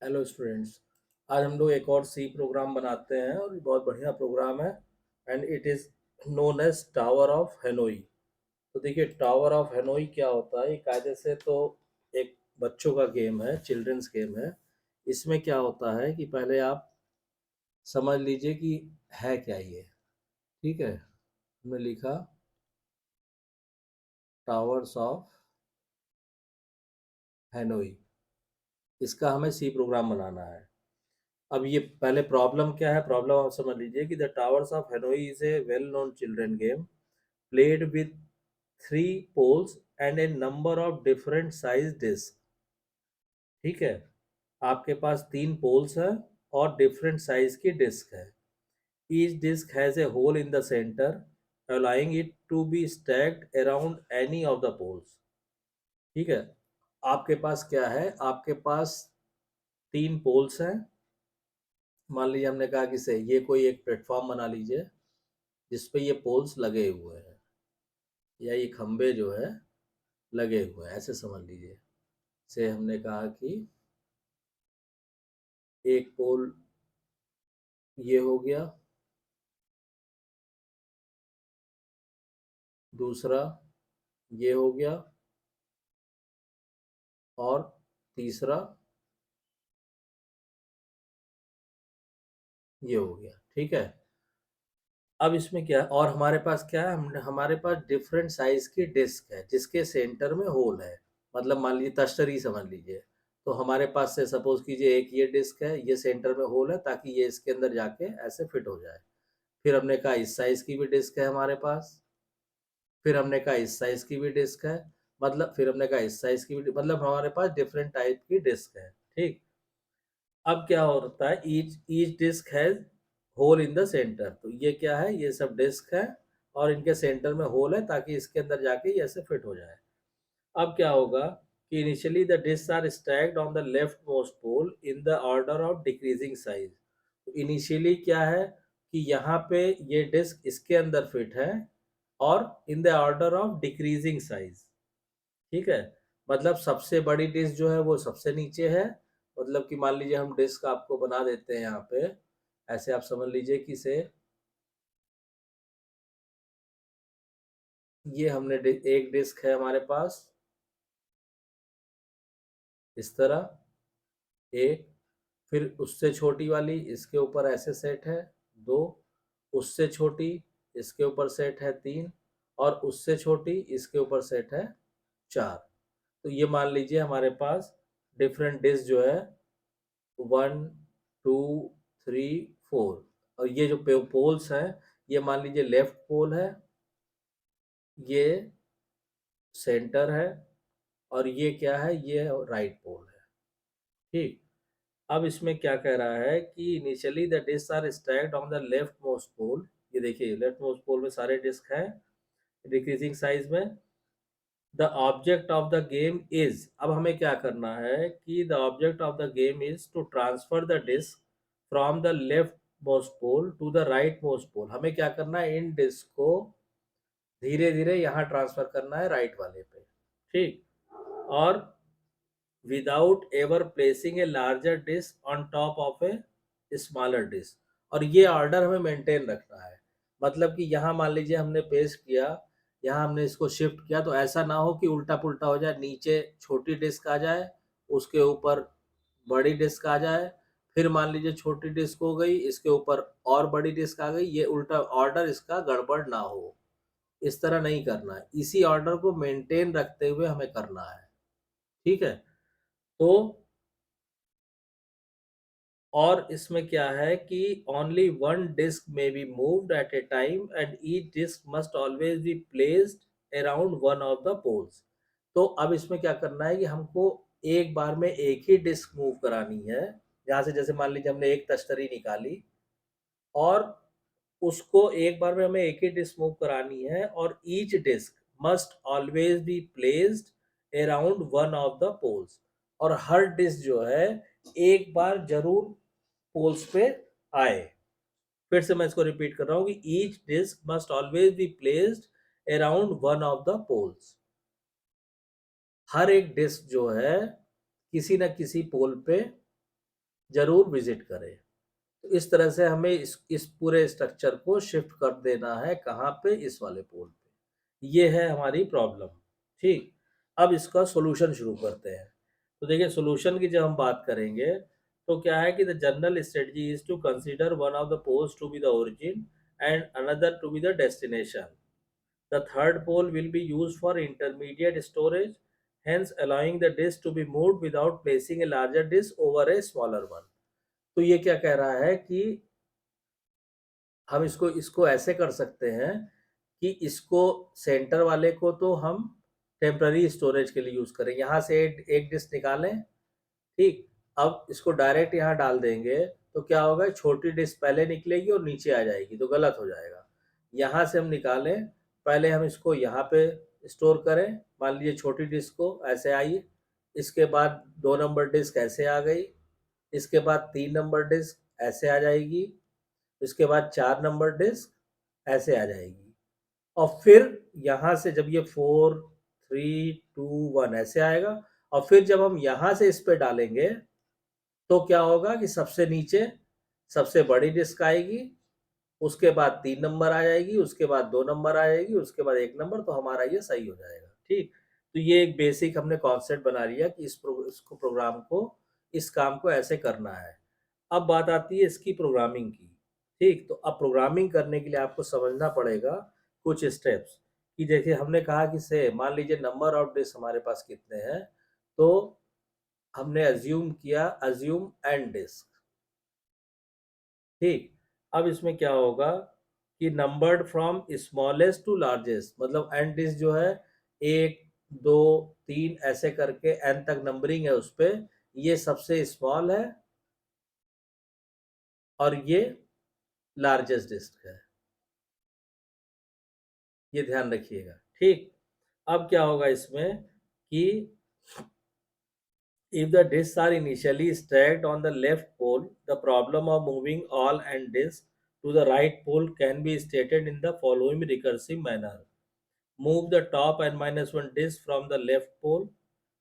Hello students. आज हम लोग एक और सी प्रोग्राम बनाते हैं और ये बहुत बढ़िया प्रोग्राम है and it is known as tower of Hanoi. तो देखिए, टावर ऑफ हेनोई क्या होता है। ये कायदे से तो एक बच्चों का गेम है, चिल्ड्रंस गेम है। इसमें क्या होता है कि पहले आप समझ लीजिए कि है क्या ये। ठीक है, हमने लिखा टावर्स ऑफ हेनोई। इसका हमें सी प्रोग्राम बनाना है। अब ये पहले प्रॉब्लम क्या है, प्रॉब्लम आप समझ लीजिए कि the towers of Hanoi is a well known children game played with three poles and a number of different size discs। ठीक है, आपके पास तीन पोल्स हैं और डिफरेंट साइज की डिस्क है। Each disk has a hole in the centre allowing it to be stacked around any of the poles। ठीक है, आपके पास क्या है, आपके पास तीन पोल्स हैं। मान लीजिए हमने कहा कि से ये कोई एक प्लेटफॉर्म बना लीजिए जिस पे ये पोल्स लगे हुए हैं, या ये खंबे जो है लगे हुए हैं, ऐसे समझ लीजिए। से हमने कहा कि एक पोल ये हो गया, दूसरा ये हो गया, और तीसरा ये हो गया। ठीक है, अब इसमें क्या है, और हमारे पास क्या है, हमारे पास डिफरेंट साइज की डिस्क है जिसके सेंटर में होल है। मतलब मान लीजिए तश्तरी समझ लीजिए। तो हमारे पास से सपोज कीजिए एक ये डिस्क है, ये सेंटर में होल है ताकि ये इसके अंदर जाके ऐसे फिट हो जाए। फिर हमने कहा इस साइज की भी डिस्क है हमारे पास। फिर हमने कहा इस साइज की भी डिस्क है। मतलब फिर हमने कहा इस साइज की भी, मतलब हमारे पास डिफरेंट टाइप की डिस्क है। ठीक, अब क्या होता है, each each disk has hole in the centre. तो ये क्या है, ये सब डिस्क है और इनके सेंटर में होल है ताकि इसके अंदर जाके ये ऐसे फिट हो जाए। अब क्या होगा कि initially the disc are stacked on the left most pole in the order of decreasing size. तो इनिशियली क्या है कि यहाँ पे ये डिस्क इसके अंदर फिट है और इन the order of decreasing size. ठीक है, मतलब सबसे बड़ी डिस्क जो है वो सबसे नीचे है। मतलब कि मान लीजिए हम डिस्क आपको बना देते हैं यहाँ पे, ऐसे आप समझ लीजिए कि से ये हमने एक डिस्क है हमारे पास इस तरह, एक, फिर उससे छोटी वाली इसके ऊपर ऐसे सेट है, दो, उससे छोटी इसके ऊपर सेट है, तीन, और उससे छोटी इसके ऊपर सेट है, चार। तो ये मान लीजिए हमारे पास डिफरेंट डिस्क जो है 1 2 3 4। और ये जो पोल्स हैं, ये मान लीजिए लेफ्ट पोल है, ये सेंटर है, और ये क्या है, ये राइट पोल है। ठीक, अब इसमें क्या कह रहा है कि initially the disc are stacked on the left most pole. ये देखिए लेफ्ट मोस्ट पोल में सारे डिस्क हैं डिक्रीजिंग साइज में। The object of the game is, अब हमें क्या करना है कि the object of the game is to transfer the disc from the left most pole to the right most pole. हमें क्या करना है, इन डिस्क को धीरे धीरे यहाँ ट्रांसफर करना है राइट वाले पे। ठीक, और without ever placing a larger disk on top of a smaller disk. और ये ऑर्डर हमें मेंटेन रखना है। मतलब कि यहाँ मान लीजिए हमने पेस्ट किया, यहाँ हमने इसको शिफ्ट किया, तो ऐसा ना हो कि उल्टा पुल्टा हो जाए, नीचे छोटी डिस्क आ जाए, उसके ऊपर बड़ी डिस्क आ जाए, फिर मान लीजिए छोटी डिस्क हो गई, इसके ऊपर और बड़ी डिस्क आ गई, ये उल्टा ऑर्डर इसका गड़बड़ ना हो। इस तरह नहीं करना है, इसी ऑर्डर को मेंटेन रखते हुए हमें करना है। ठीक है, तो और इसमें क्या है कि only one disk may be moved at a time and each disc must always be placed around one of the poles. तो अब इसमें क्या करना है कि हमको एक बार में एक ही डिस्क मूव करानी है। यहाँ से जैसे मान लीजिए हमने एक तश्तरी निकाली और उसको एक बार में हमें एक ही डिस्क मूव करानी है, और each disc must always be placed around one of the poles. और हर डिस्क जो है एक बार जरूर पोल्स पे आए। फिर से मैं इसको रिपीट कर रहा हूँ कि each disc must always be placed around one of the poles. हर एक डिस्क जो है किसी न किसी पोल पे जरूर विजिट करें। तो इस तरह से हमें इस पूरे स्ट्रक्चर को शिफ्ट कर देना है, कहाँ पे, इस वाले पोल पे। ये है हमारी प्रॉब्लम। ठीक, अब इसका सॉल्यूशन शुरू करते हैं। तो देखिए सॉल्यूशन की जब हम बात करेंगे तो क्या है कि the general strategy is to consider one of the poles to be the origin and another to be the destination. The third pole will be used for intermediate storage, hence allowing the disk to be moved without placing a larger disk over a smaller one. तो ये क्या कह रहा है कि हम इसको इसको ऐसे कर सकते हैं कि इसको सेंटर वाले को तो हम टेम्पररी स्टोरेज के लिए यूज करें, यहाँ से एक डिस्क निकालें। ठीक, अब इसको डायरेक्ट यहाँ डाल देंगे तो क्या होगा, छोटी डिस्क पहले निकलेगी और नीचे आ जाएगी तो गलत हो जाएगा। यहाँ से हम निकालें, पहले हम इसको यहाँ पे स्टोर करें, मान लीजिए छोटी डिस्क को ऐसे आई, इसके बाद 2 नंबर डिस्क ऐसे आ गई, इसके बाद 3 नंबर डिस्क ऐसे आ जाएगी, इसके बाद 4 नंबर डिस्क ऐसे आ जाएगी, और फिर यहाँ से जब ये 4 3 2 1 ऐसे आएगा, और फिर जब हम यहाँ से इस पे डालेंगे तो क्या होगा कि सबसे नीचे सबसे बड़ी डिस्क आएगी, उसके बाद 3 नंबर आ जाएगी, उसके बाद 2 नंबर आ जाएगी, उसके बाद 1 नंबर, तो हमारा ये सही हो जाएगा। ठीक, तो ये एक बेसिक हमने कॉन्सेप्ट बना लिया कि इसको प्रोग्राम को, इस काम को ऐसे करना है। अब बात आती है इसकी प्रोग्रामिंग की। ठीक, तो अब प्रोग्रामिंग करने के लिए आपको समझना पड़ेगा कुछ स्टेप्स, कि देखिए हमने कहा कि से मान लीजिए नंबर ऑफ डिस्क हमारे पास कितने हैं, तो हमने अज्यूम किया, अज्यूम एन डिस्क। ठीक, अब इसमें क्या होगा कि numbered from smallest to largest, मतलब एन डिस्क जो है 1 2 3 ऐसे करके एन तक नंबरिंग है उस पे, ये सबसे स्मॉल है और ये लार्जेस्ट डिस्क है, ये ध्यान रखिएगा। ठीक, अब क्या होगा इसमें कि if the disks are initially stacked on the left pole, the problem of moving all and disks to the right pole can be stated in the following recursive manner. Move the top n-1 disk from the left pole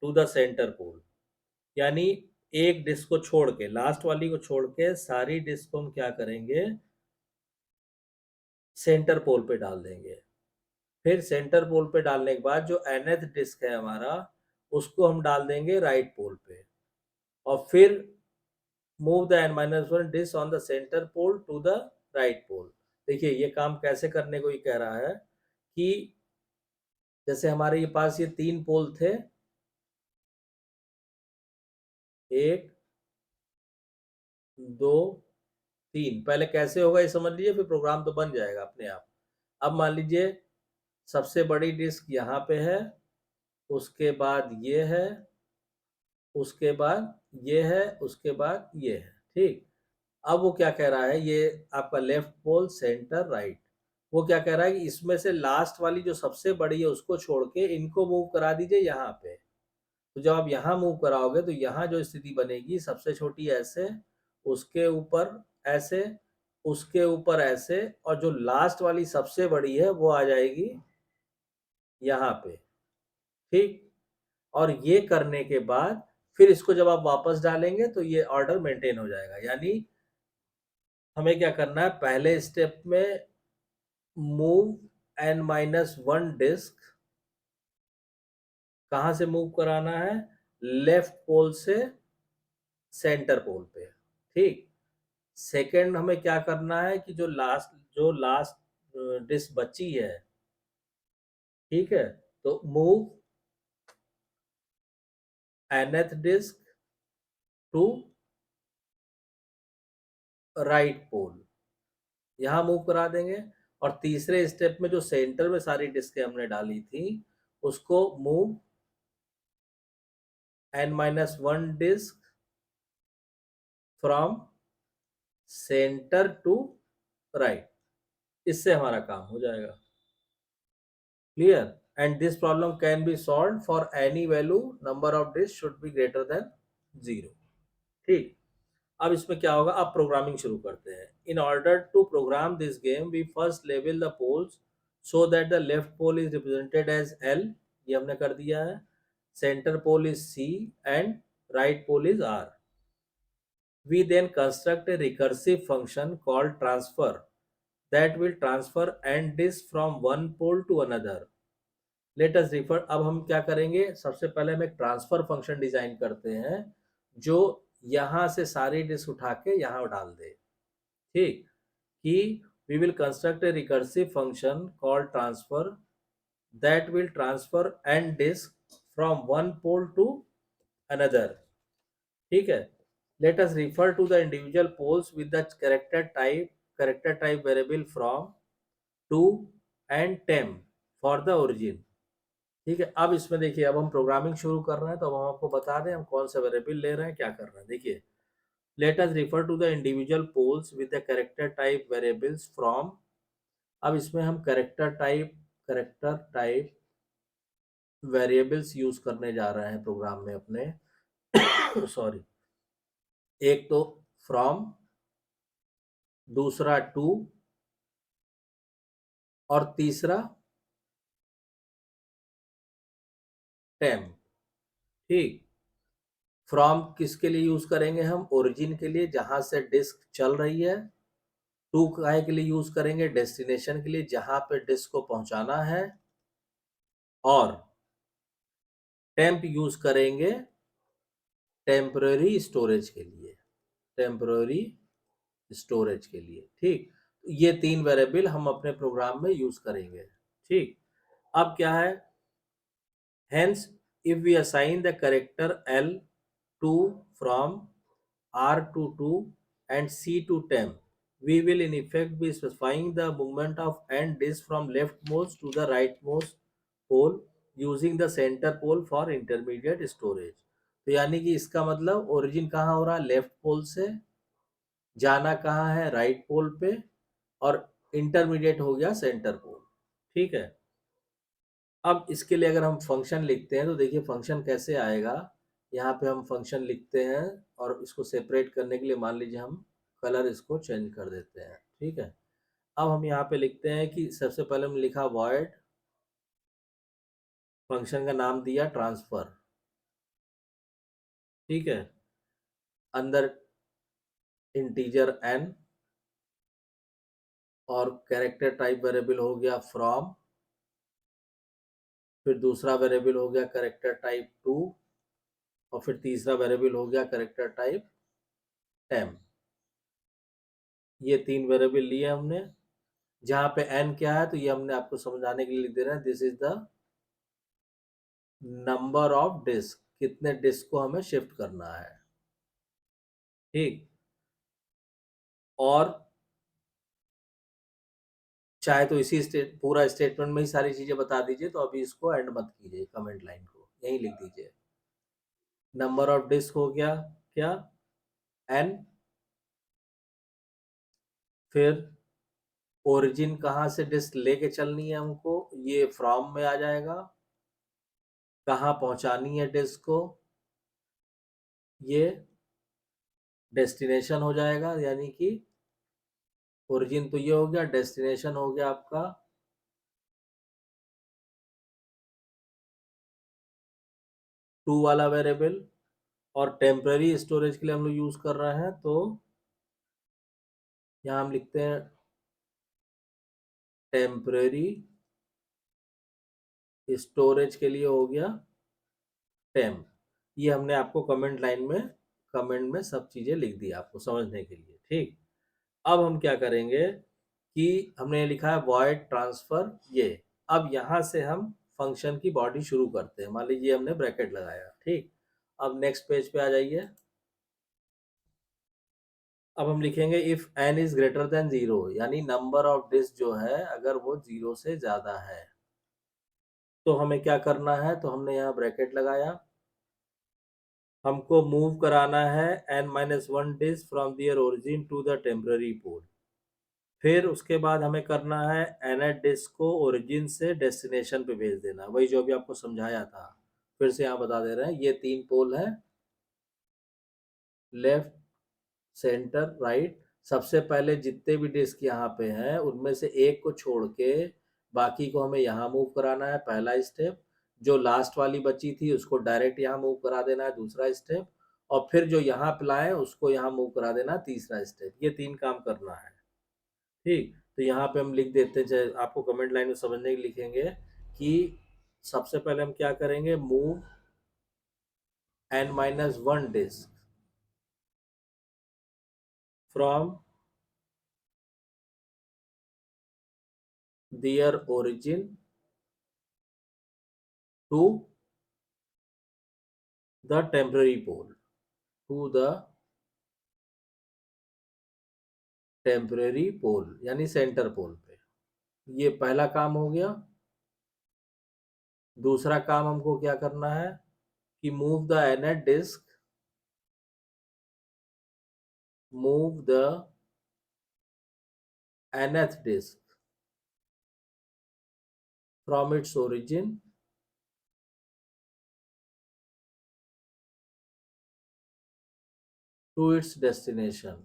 to the center pole. यानी एक disc को छोड़ के, last वाली को छोड़ के सारी डिस्क को हम क्या करेंगे, सेंटर पोल पे डाल देंगे। फिर सेंटर पोल पे डालने के बाद जो nth डिस्क है हमारा, उसको हम डाल देंगे राइट पोल पे, और फिर move the n-1 disc on the centre pole to the right pole. देखिए ये काम कैसे करने को ये कह रहा है कि जैसे हमारे ये पास ये 3 पोल थे, 1 2 3, पहले कैसे होगा ये समझ लीजिए, फिर प्रोग्राम तो बन जाएगा अपने आप। अब मान लीजिए सबसे बड़ी डिस्क यहाँ पे है, उसके बाद ये है, उसके बाद ये है, उसके बाद ये है। ठीक, अब वो क्या कह रहा है, ये आपका लेफ्ट पोल सेंटर राइट, वो क्या कह रहा है कि इसमें से लास्ट वाली जो सबसे बड़ी है उसको छोड़ के इनको मूव करा दीजिए यहाँ पे। तो जब आप यहाँ मूव कराओगे तो यहाँ जो स्थिति बनेगी, सबसे छोटी ऐसे, उसके ऊपर ऐसे, उसके ऊपर ऐसे, और जो लास्ट वाली सबसे बड़ी है वो आ जाएगी यहाँ पे। ठीक, और ये करने के बाद फिर इसको जब आप वापस डालेंगे तो ये ऑर्डर मेंटेन हो जाएगा। यानी हमें क्या करना है, पहले स्टेप में मूव n-1 डिस्क कहाँ से मूव कराना है, लेफ्ट पोल से सेंटर पोल पे। ठीक, सेकंड हमें क्या करना है कि जो लास्ट डिस्क बची है, ठीक है, तो move nth disc to right pole, यहाँ मूव करा देंगे। और तीसरे स्टेप में जो सेंटर में सारी डिस्कें हमने डाली थी, उसको move n-1 disc from centre to right, इससे हमारा काम हो जाएगा। Clear, and this problem can be solve for any value number of disk should be greater than 0। ठीक, अब इसमें क्या होगा, अब प्रोग्रामिंग शुरू करते हैं। In order to program this game we first level the poles so that the left pole is represented as L, ये हमने कर दिया है, centre pole is C and right pole is R। we then construct a recursive function called transfer that will transfer n disk from one pole to another. Let us refer, अब हम क्या करेंगे, सबसे पहले हम एक ट्रांसफर फंक्शन डिजाइन करते हैं जो यहां से सारी डिस्क उठा के यहां डाल दे। ठीक, कि we will construct a recursive function called transfer that will transfer n disk from one pole to another. ठीक है, let us refer to the individual poles with the character type variable from, to and temp for the origin. ठीक है, अब इसमें देखिए, अब हम programming शुरू कर रहे हैं तो अब हम आपको बता दें हम कौन सा वेरिएबल ले रहे हैं, क्या कर रहे हैं। देखिए, let us refer to the individual poles with the character type variables from. अब इसमें हम कैरेक्टर टाइप वेरिएबल्स यूज करने जा रहे हैं प्रोग्राम में अपने सॉरी, एक तो फ्रॉम, दूसरा टू, और तीसरा टेम्प। ठीक, फ्रॉम किसके लिए यूज करेंगे हम, ओरिजिन के लिए जहां से डिस्क चल रही है। टू काहे के लिए यूज करेंगे, डेस्टिनेशन के लिए जहां पे डिस्क को पहुंचाना है। और टेम्प यूज करेंगे टेम्पररी स्टोरेज के लिए, टेम्पररी स्टोरेज के लिए। ठीक, ये तीन वेरिएबल हम अपने प्रोग्राम में यूज करेंगे। ठीक, अब क्या है, hence if we assign the character L to from R to 2 and C to temp, we will in effect be specifying the movement of n disk from leftmost to the rightmost pole using the center pole for intermediate storage. तो यानी कि इसका मतलब origin कहाँ हो रहा है, left पोल से, जाना कहाँ है, राइट पोल पे, और इंटरमीडिएट हो गया सेंटर पोल। ठीक है, अब इसके लिए अगर हम फंक्शन लिखते हैं तो देखिए फंक्शन कैसे आएगा। यहाँ पे हम फंक्शन लिखते हैं और इसको सेपरेट करने के लिए मान लीजिए हम कलर इसको चेंज कर देते हैं। ठीक है, अब हम यहाँ पे लिखते हैं कि सबसे पहले हम लिखा वॉइड, फंक्शन का नाम दिया ट्रांसफर। ठीक है, अंदर इंटीजर n, और कैरेक्टर टाइप वेरिएबल हो गया फ्रॉम, फिर दूसरा वेरिएबल हो गया कैरेक्टर टाइप टू, और फिर तीसरा वेरिएबल हो गया कैरेक्टर टाइप टेम्प। ये तीन वेरिएबल लिए हमने, जहां पे n क्या है तो ये हमने आपको समझाने के लिए लिख दे रहे हैं, this is the number of disk, कितने डिस्क को हमें शिफ्ट करना है। ठीक, और चाहे तो इसी पूरा स्टेटमेंट में ही सारी चीजें बता दीजिए, तो अभी इसको एंड मत कीजिए, कमेंट लाइन को यही लिख दीजिए। नंबर ऑफ डिस्क हो गया क्या, n, फिर ओरिजिन कहाँ से डिस्क लेके चलनी है हमको, ये फ्रॉम में आ जाएगा, कहाँ पहुंचानी है डिस्क को, ये डेस्टिनेशन हो जाएगा। यानी कि ओरिजिन तो ये हो गया, डेस्टिनेशन हो गया आपका टू वाला वेरिएबल, और टेम्पररी स्टोरेज के लिए हम लोग यूज कर रहे हैं तो यहाँ हम लिखते हैं टेम्पररी स्टोरेज के लिए हो गया टेम्प। ये हमने आपको कमेंट में सब चीजें लिख दी आपको समझने के लिए। ठीक, अब हम क्या करेंगे कि हमने लिखा है वॉइड ट्रांसफर ये, अब यहां से हम फंक्शन की बॉडी शुरू करते हैं। मान लीजिए हमने ब्रैकेट लगाया। ठीक, अब नेक्स्ट पेज पे आ जाइए। अब हम लिखेंगे if n is greater than 0, यानी नंबर ऑफ डिस्क जो है अगर वो 0 से ज्यादा है तो हमें क्या करना है, तो हमने यहाँ ब्रैकेट लगाया, हमको मूव कराना है n-1 disc from their origin to the temporary pole. फिर उसके बाद हमें करना है nth डिस्क को ओरिजिन से डेस्टिनेशन पे भेज देना, वही जो भी आपको समझाया था। फिर से यहाँ बता दे रहे हैं, ये तीन पोल है, लेफ्ट, सेंटर, राइट। सबसे पहले जितने भी डिस्क यहाँ पे हैं उनमें से एक को छोड़ के बाकी को हमें यहाँ मूव कराना है, पहला स्टेप। जो लास्ट वाली बची थी उसको डायरेक्ट यहाँ मूव करा देना है, दूसरा स्टेप। और फिर जो यहाँ पे लाए उसको यहाँ मूव करा देना, तीसरा स्टेप। ये 3 काम करना है, ठीक। तो यहाँ पे हम लिख देते हैं, चाहे आपको कमेंट लाइन में समझने के लिए लिखेंगे कि सबसे पहले हम क्या करेंगे, move n-1 disc from their origin to the temporary pole, to the temporary pole यानी सेंटर पोल पे। ये पहला काम हो गया। दूसरा काम हमको क्या करना है कि move the nth disk, move the nth disk from its origin to its destination।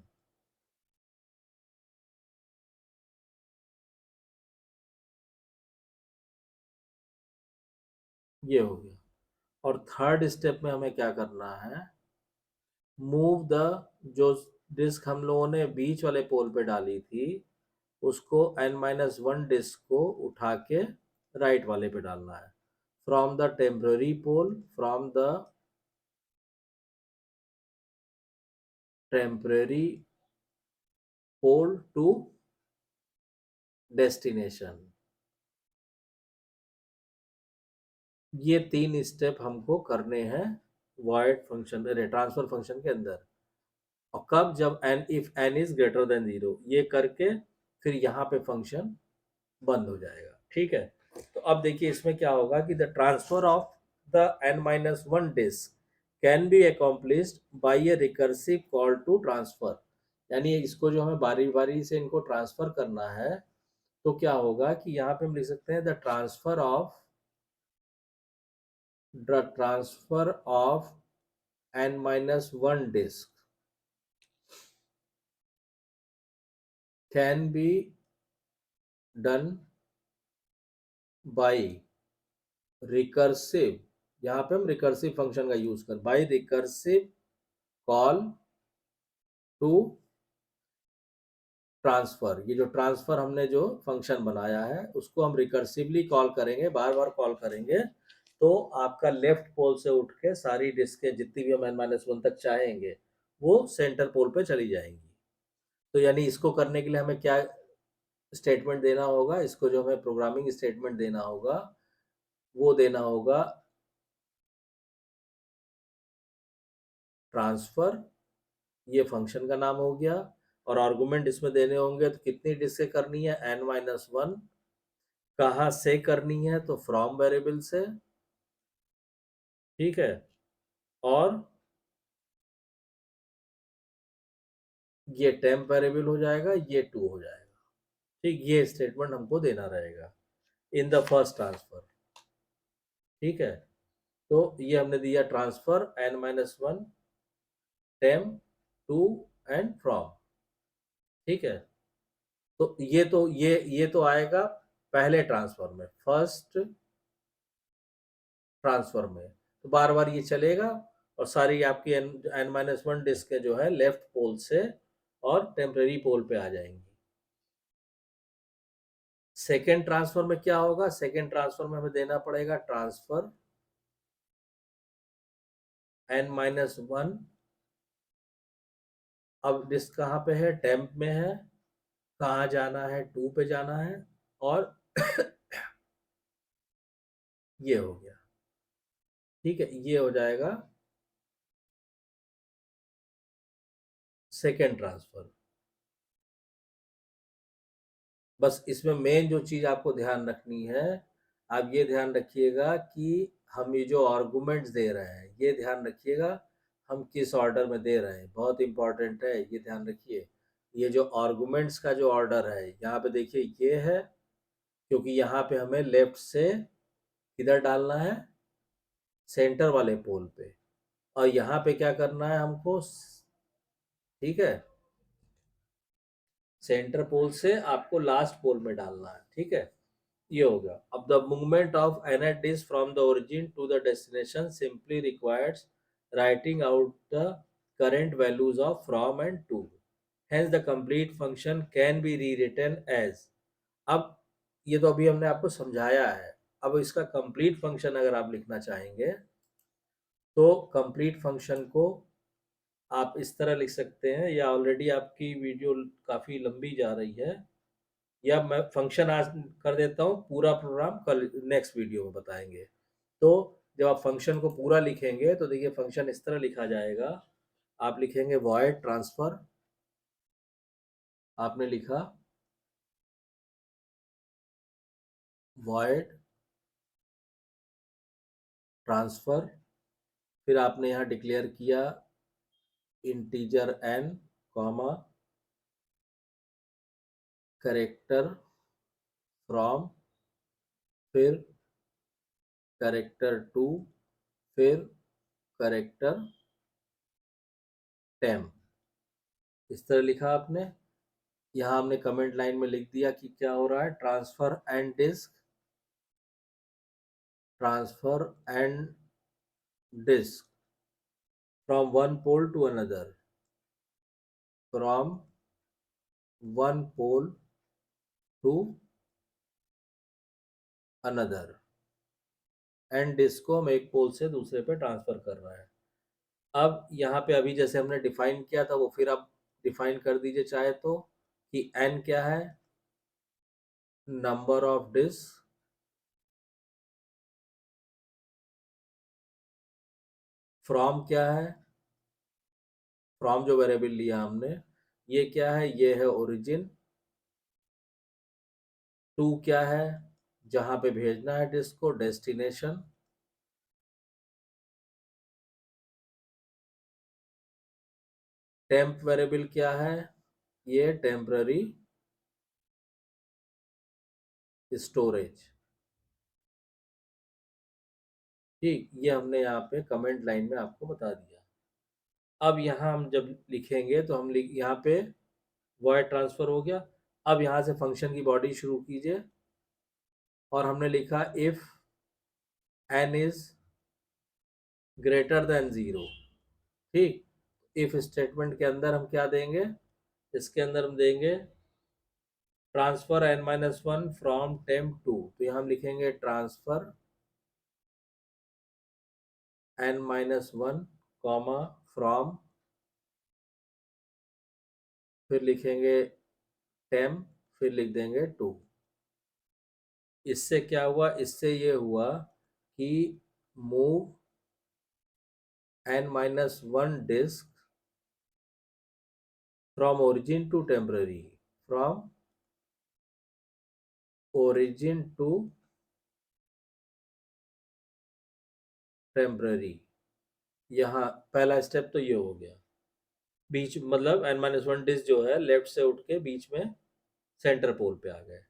ये हो गया। और थर्ड स्टेप में हमें क्या करना है, मूव द, जो डिस्क हम लोगों ने बीच वाले पोल पे डाली थी उसको n-1 डिस्क को उठा के राइट वाले पे डालना है। From the temporary pole, from the temporary pole to destination. ये 3 स्टेप हमको करने हैं वॉइड फंक्शन, ट्रांसफर फंक्शन के अंदर। और कब, जब n, if n is greater than 0, ये करके फिर यहाँ पे फंक्शन बंद हो जाएगा, ठीक है। तो अब देखिए इसमें क्या होगा कि the transfer of the n-1 disk can be accomplished by a recursive call to transfer. यानी इसको जो हमें बारी बारी से इनको ट्रांसफर करना है, तो क्या होगा कि यहाँ पे हम लिख सकते हैं the transfer of n-1 disk can be done by recursive, यहाँ पे हम रिकर्सिव फंक्शन का यूज कर, by recursive call to transfer. ये जो ट्रांसफर हमने जो फंक्शन बनाया है उसको हम रिकर्सिवली कॉल करेंगे, बार बार कॉल करेंगे, तो आपका लेफ्ट पोल से उठ के सारी डिस्कें जितनी भी हम n-1 तक चाहेंगे वो सेंटर पोल पे चली जाएंगी। तो यानी इसको करने के लिए हमें क्या स्टेटमेंट देना होगा, इसको जो हमें प्रोग्रामिंग स्टेटमेंट देना होगा वो देना होगा ट्रांसफर, ये फंक्शन का नाम हो गया। और आर्गुमेंट इसमें देने होंगे, तो कितनी डिस्क करनी है, n-1। कहाँ से करनी है, तो फ्रॉम वेरिएबल से, ठीक है। और ये टेम्प वेरिएबल हो जाएगा, ये 2 हो जाएगा, ठीक। ये स्टेटमेंट हमको देना रहेगा इन द फर्स्ट ट्रांसफर, ठीक है। तो ये हमने दिया transfer n-1 temp to and from, ठीक है। तो ये तो आएगा पहले ट्रांसफर में, फर्स्ट ट्रांसफर में। तो बार बार ये चलेगा और सारी आपकी n-1 डिस्क जो है लेफ्ट पोल से और टेम्पररी पोल पे आ जाएंगी। सेकेंड ट्रांसफर में क्या होगा, सेकेंड ट्रांसफर में हमें देना पड़ेगा ट्रांसफर n-1। अब डिस्क कहाँ पे है, टेम्प में है, कहाँ जाना है, 2 पे जाना है। और ये हो गया, ठीक है। ये हो जाएगा सेकेंड ट्रांसफर। बस इसमें मेन जो चीज आपको ध्यान रखनी है, आप ये ध्यान रखिएगा कि हम ये जो आर्गुमेंट्स दे रहे हैं ये ध्यान रखिएगा हम किस ऑर्डर में दे रहे हैं, बहुत इंपॉर्टेंट है, ये ध्यान रखिए। ये जो आर्गुमेंट्स का जो ऑर्डर है यहाँ पे देखिए ये है, क्योंकि यहाँ पे हमें लेफ्ट से किधर डालना है, सेंटर वाले पोल पे। और यहाँ पे क्या करना है हमको, ठीक है, सेंटर पोल से आपको लास्ट पोल में डालना है, ठीक है। ये हो गया। अब the movement of nth disk from the origin to the destination simply requires writing out the current values of from and to. Hence the complete function can be rewritten as. अब ये तो अभी हमने आपको समझाया है। अब इसका कंप्लीट फंक्शन अगर आप लिखना चाहेंगे तो कंप्लीट फंक्शन को आप इस तरह लिख सकते हैं, या ऑलरेडी आपकी वीडियो काफ़ी लंबी जा रही है, या मैं फंक्शन आज कर देता हूँ, पूरा प्रोग्राम कल नेक्स्ट वीडियो में बताएंगे। तो जब आप फंक्शन को पूरा लिखेंगे तो देखिए फंक्शन इस तरह लिखा जाएगा। आप लिखेंगे वॉइड ट्रांसफर, आपने लिखा वॉइड ट्रांसफर, फिर आपने यहाँ डिक्लेयर किया integer n comma character from, फिर करेक्टर टू, फिर करेक्टर टेम्प, इस तरह लिखा आपने। यहाँ हमने कमेंट लाइन में लिख दिया कि क्या हो रहा है, transfer nth disk, transfer nth disk from one pole to another, from one pole to another, nth disk को हम एक पोल से दूसरे पे ट्रांसफर कर रहे हैं। अब यहाँ पे अभी जैसे हमने डिफाइन किया था वो फिर आप डिफाइन कर दीजिए चाहे तो, कि n क्या है, नंबर ऑफ डिस्क, फ्रॉम क्या है, फ्रॉम जो वेरिएबल लिया हमने ये क्या है, ये है ओरिजिन, टू क्या है, जहां पे भेजना है डिस्क को, डेस्टिनेशन, टेम्प वेरिएबल क्या है, ये टेम्पररी स्टोरेज। ठीक, ये हमने यहाँ पे कमेंट लाइन में आपको बता दिया। अब यहाँ हम जब लिखेंगे तो हम यहाँ पे वॉइड ट्रांसफर हो गया। अब यहाँ से फंक्शन की बॉडी शुरू कीजिए, और हमने लिखा if n is greater than 0। ठीक, इफ स्टेटमेंट के अंदर हम क्या देंगे, इसके अंदर हम देंगे transfer n-1 from temp to, तो यहाँ हम लिखेंगे ट्रांसफर n-1 कॉमा फ्रॉम, फिर लिखेंगे टेम्प, फिर लिख देंगे टू। इससे क्या हुआ, इससे ये हुआ कि move n-1 disc from origin to temporary, from origin to temporary. यहाँ पहला स्टेप तो ये हो गया, बीच मतलब n-1 डिस्क जो है लेफ्ट से उठ के बीच में सेंटर पोल पे आ गए।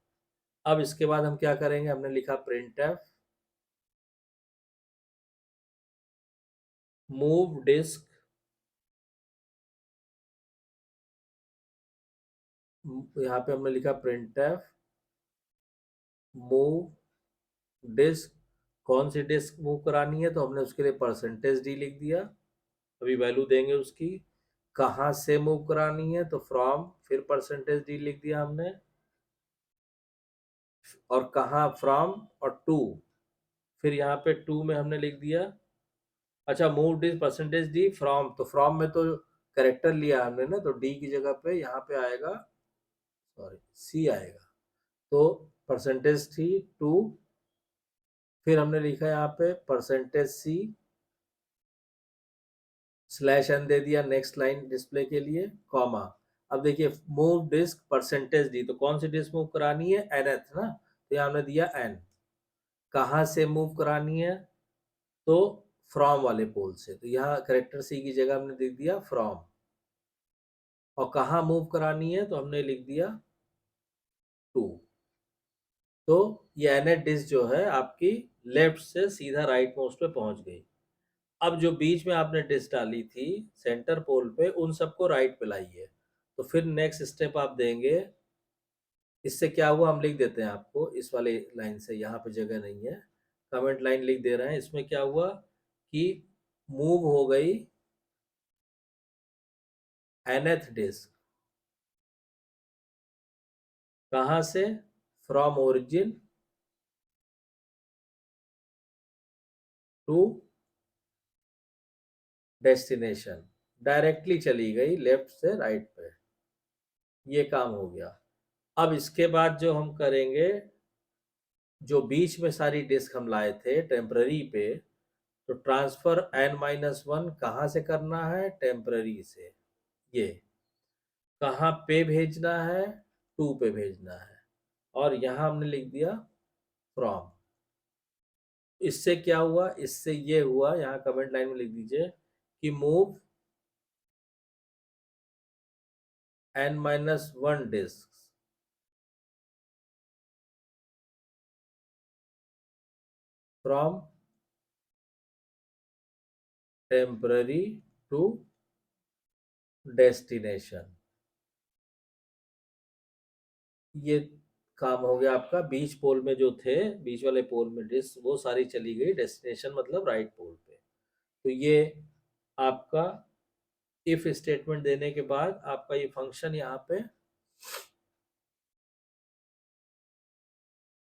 अब इसके बाद हम क्या करेंगे, हमने लिखा printf मूव डिस्क, यहाँ पे हमने लिखा printf मूव डिस्क, कौन सी डिस्क मूव करानी है तो हमने उसके लिए %d लिख दिया, अभी वैल्यू देंगे उसकी। कहाँ से मूव करानी है तो फ्रॉम, फिर %d लिख दिया हमने, और कहाँ फ्रॉम और टू, फिर यहाँ पे टू में हमने लिख दिया, अच्छा मूव डिस्क %d फ्रॉम, तो फ्रॉम में तो करेक्टर लिया हमने ना, तो d की जगह पे यहाँ पे आएगा, सॉरी c आएगा, तो %c टू, फिर हमने लिखा यहाँ पे %c /n दे दिया नेक्स्ट लाइन डिस्प्ले के लिए, कॉमा। अब देखिए मूव डिस्क %d, तो कौन सी डिस्क मूव करानी है, nth ना, तो यहाँ हमने दिया n। कहाँ से मूव करानी है तो फ्रॉम वाले पोल से, तो यहाँ करेक्टर सी की जगह हमने लिख दिया फ्रॉम, और कहाँ मूव करानी है तो हमने लिख दिया टू। तो ये nth डिस्क जो है आपकी लेफ्ट से सीधा राइट मोस्ट पे पहुंच गई। अब जो बीच में आपने डिस्क डाली थी सेंटर पोल पे, उन सबको राइट पे लाइए। तो फिर नेक्स्ट स्टेप आप देंगे, इससे क्या हुआ हम लिख देते हैं आपको इस वाले लाइन से, यहाँ पे जगह नहीं है, कमेंट लाइन लिख दे रहे हैं। इसमें क्या हुआ कि मूव हो गई nth डिस्क, कहां से? From origin to destination, directly चली गई लेफ्ट से राइट पे। ये काम हो गया। अब इसके बाद जो हम करेंगे, जो बीच में सारी डिस्क हम लाए थे टेम्पररी पे, तो ट्रांसफर n-1 कहाँ से करना है? टेम्पररी से। ये कहाँ पे भेजना है? 2 पे भेजना है। और यहां हमने लिख दिया फ्रॉम। इससे क्या हुआ? इससे ये हुआ, यहाँ कमेंट लाइन में लिख दीजिए कि move n-1 disc from temporary to destination. ये काम हो गया आपका। बीच पोल में जो थे, बीच वाले पोल में डिस्क, वो सारी चली गई डेस्टिनेशन मतलब राइट पोल पे। तो ये आपका इफ स्टेटमेंट देने के बाद आपका ये फंक्शन यहाँ पे,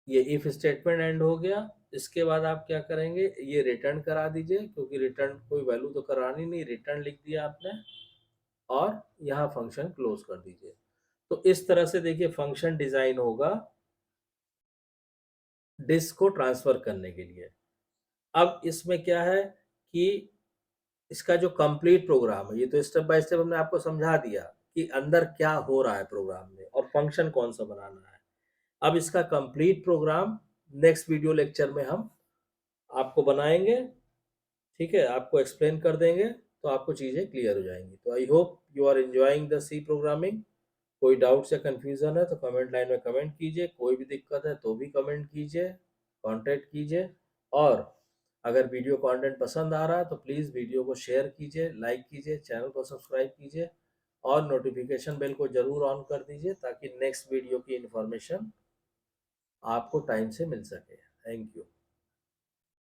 ये इफ स्टेटमेंट एंड हो गया। इसके बाद आप क्या करेंगे? ये रिटर्न करा दीजिए, क्योंकि रिटर्न कोई वैल्यू तो करानी नहीं, रिटर्न लिख दिया आपने, और यहाँ फंक्शन क्लोज कर दीजिए। तो इस तरह से देखिए फंक्शन डिजाइन होगा डिस्क को ट्रांसफर करने के लिए। अब इसमें क्या है कि इसका जो कंप्लीट प्रोग्राम है, ये तो स्टेप बाय स्टेप हमने आपको समझा दिया कि अंदर क्या हो रहा है प्रोग्राम में और फंक्शन कौन सा बनाना है। अब इसका complete program next video lecture में हम आपको बनाएंगे, ठीक है, आपको एक्सप्लेन कर देंगे, तो आपको चीज़ें क्लियर हो जाएंगी। तो I hope you are enjoying the C programming. कोई डाउट्स या कंफ्यूजन है तो कमेंट लाइन में कमेंट कीजिए, कोई भी दिक्कत है तो भी कमेंट कीजिए, कांटेक्ट कीजिए। और अगर वीडियो कंटेंट पसंद आ रहा है तो प्लीज़ वीडियो को शेयर कीजिए, लाइक कीजिए, चैनल को सब्सक्राइब कीजिए और नोटिफिकेशन बेल को ज़रूर ऑन कर दीजिए, ताकि नेक्स्ट वीडियो की इन्फॉर्मेशन आपको टाइम से मिल सके। Thank you.